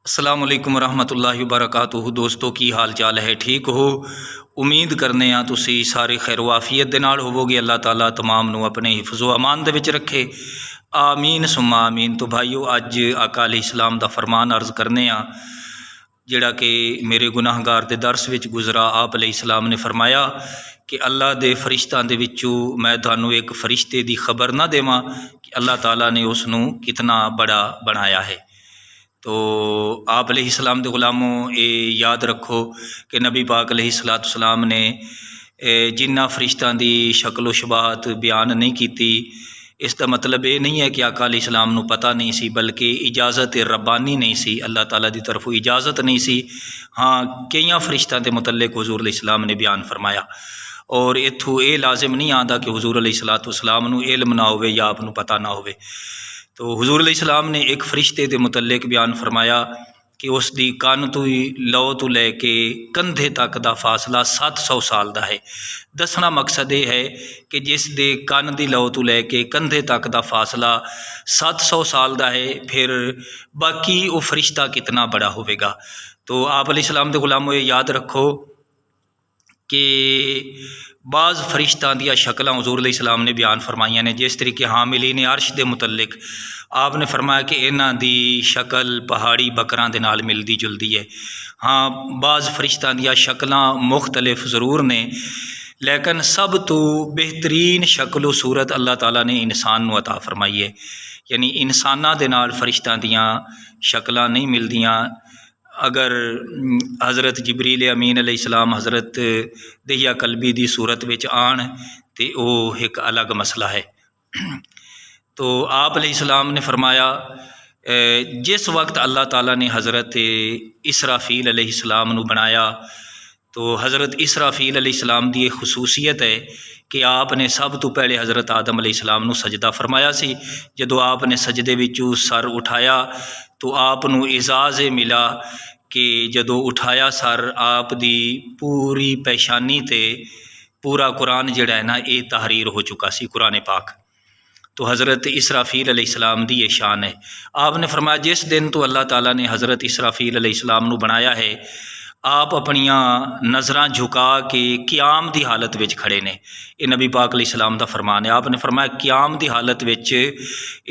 السلام علیکم ورحمۃ اللہ وبرکاتہ۔ دوستو کی حال چال ہے؟ ٹھیک ہو؟ امید کرنے ہاں تسی سارے خیر و عافیت دے نال ہوو گے۔ اللہ تعالیٰ تمام نو اپنے حفظ و امان دے وچ رکھے، آمین ثم آمین۔ تو بھائیو، اج آقا علیہ السلام دا فرمان عرض کرنے ہاں جڑا کہ میرے گناہ گار دے درس وچ گزرا۔ آپ علیہ السلام نے فرمایا کہ اللہ دے فرشتاں دے وچوں میں تانوں ایک فرشتے دی خبر نہ دیواں کہ اللہ تعالیٰ نے اس نو کتنا بڑا بنایا ہے۔ تو آپ علیہ السلام دے غلاموں یہ یاد رکھو کہ نبی پاک علیہ السلام نے جنہ فرشتاں دی شکل و شباہت بیان نہیں کیتی، اس دا مطلب یہ نہیں ہے کہ آقا علیہ السلام نو پتہ نہیں سی، بلکہ اجازت ربانی نہیں سی، اللہ تعالیٰ دی طرفوں اجازت نہیں سی۔ ہاں، کئیاں فرشتاں دے متعلق حضور علیہ السلام نے بیان فرمایا، اور اتھوں یہ لازم نہیں آندا کہ حضور علیہ السلام نو علم نہ ہوئے یا آپ نو پتہ نہ ہوئے۔ تو حضور علیہ السلام نے ایک فرشتے دے متعلق بیان فرمایا کہ اس دی کان تو لو تو لے کے کندھے تک دا فاصلہ 700 سال دا ہے۔ دسنا مقصد یہ ہے کہ جس دے کان دی لو تو لے کے کندھے تک دا فاصلہ 700 سال دا ہے، پھر باقی وہ فرشتہ کتنا بڑا ہوئے گا۔ تو آپ علیہ السلام دے غلاموں یہ یاد رکھو کہ بعض فرشتاں دیا شکلاں حضور علیہ السلام نے بیان فرمائیاں نے، جس طریقے حاملین عرش دے متعلق آپ نے فرمایا کہ انہاں دی شکل پہاڑی بکراں دے نال ملدی جلدی ہے۔ ہاں، بعض فرشتاں دیا شکلاں مختلف ضرور نے، لیکن سب تو بہترین شکل و صورت اللہ تعالیٰ نے انسان نو عطا فرمائی ہے۔ یعنی انساناں دے نال فرشتاں دیاں شکلاں نہیں ملدیاں۔ اگر حضرت جبریل امین علیہ السلام حضرت دہیا قلبی دی صورت وچ آن تے او ایک الگ مسئلہ ہے۔ تو آپ علیہ السلام نے فرمایا جس وقت اللہ تعالیٰ نے حضرت اسرافیل علیہ السلام نو بنایا، تو حضرت اسرافیل علیہ السلام دی ایک خصوصیت ہے کہ آپ نے سب تو پہلے حضرت آدم علیہ السلام نو سجدہ فرمایا سی۔ جدو آپ نے سجدے وچوں سر اٹھایا تو آپ نو اعزاز ملا کہ جدو اٹھایا سر، آپ دی پوری پیشانی تے پورا قرآن جڑا ہے نا یہ تحریر ہو چکا سی، قرآن پاک۔ تو حضرت اسرافیل علیہ السلام دی یہ شان ہے۔ آپ نے فرمایا جس دن تو اللہ تعالیٰ نے حضرت اسرافیل علیہ السلام نو بنایا ہے، آپ اپنیاں نظراں جھکا کے قیام دی حالت وچ کھڑے نے۔ یہ نبی پاک علیہ السلام دا فرمان ہے۔ آپ نے فرمایا قیام دی حالت وچ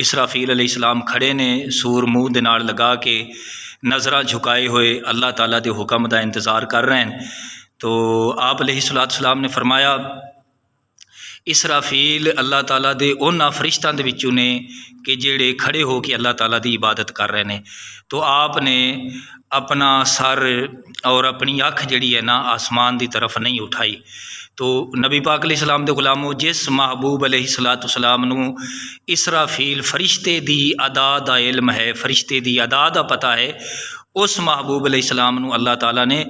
اسرافیل علیہ السلام کھڑے نے، سور منہ دے نال لگا کے نظراں جھکائے ہوئے اللہ تعالیٰ دے حکم دا انتظار کر رہے ہیں۔ تو آپ علیہ السلام نے فرمایا اسرافیل اللہ تعالیٰ دے انہاں فرشتاں دے وچوں نے کہ جڑے کھڑے ہو کے اللہ تعالیٰ دی عبادت کر رہے ہیں۔ تو آپ نے اپنا سر اور اپنی اکھ جڑی ہے نا آسمان دی طرف نہیں اٹھائی۔ تو نبی پاک علیہ السلام دے غلاموں، جس محبوب علیہ السلام نو اسرافیل فرشتے دی ادا دا علم ہے، فرشتے دی ادا دا پتہ ہے، اس محبوب علیہ السلام نو اللہ تعالیٰ نے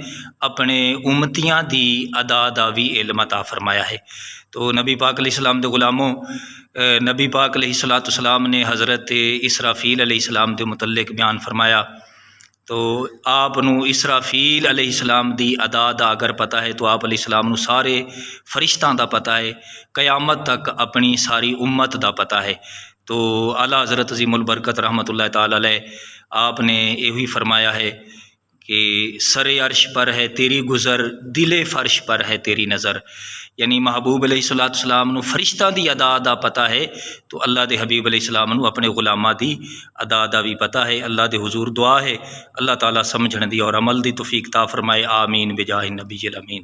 اپنے امتیاں دی ادا دا بھی علم عطا فرمایا ہے۔ تو نبی پاک علیہ السلام دے غلاموں، نبی پاک علیہ السلام نے حضرت اسرافیل علیہ السلام دے متعلق بیان فرمایا۔ تو آپ نو اسرافیل علیہ السلام دی ادا دا اگر پتہ ہے تو آپ علیہ السلام نو سارے فرشتاں دا پتہ ہے، قیامت تک اپنی ساری امت دا پتہ ہے۔ تو اعلیٰ حضرت عظیم البرکت رحمۃ اللہ تعالیٰ علیہ آپ نے یہی فرمایا ہے کہ سر عرش پر ہے تیری گزر، دل فرش پر ہے تیری نظر۔ یعنی محبوب علیہ السلام نو فرشتہ دی ادا دا پتہ ہے، تو اللہ دے حبیب علیہ السلام نو اپنے غلامہ دی ادا دا بھی پتہ ہے۔ اللہ دے حضور دعا ہے اللہ تعالیٰ سمجھن دی اور عمل دی توفیق عطا فرمائے، آمین بجاہ النبی الامین۔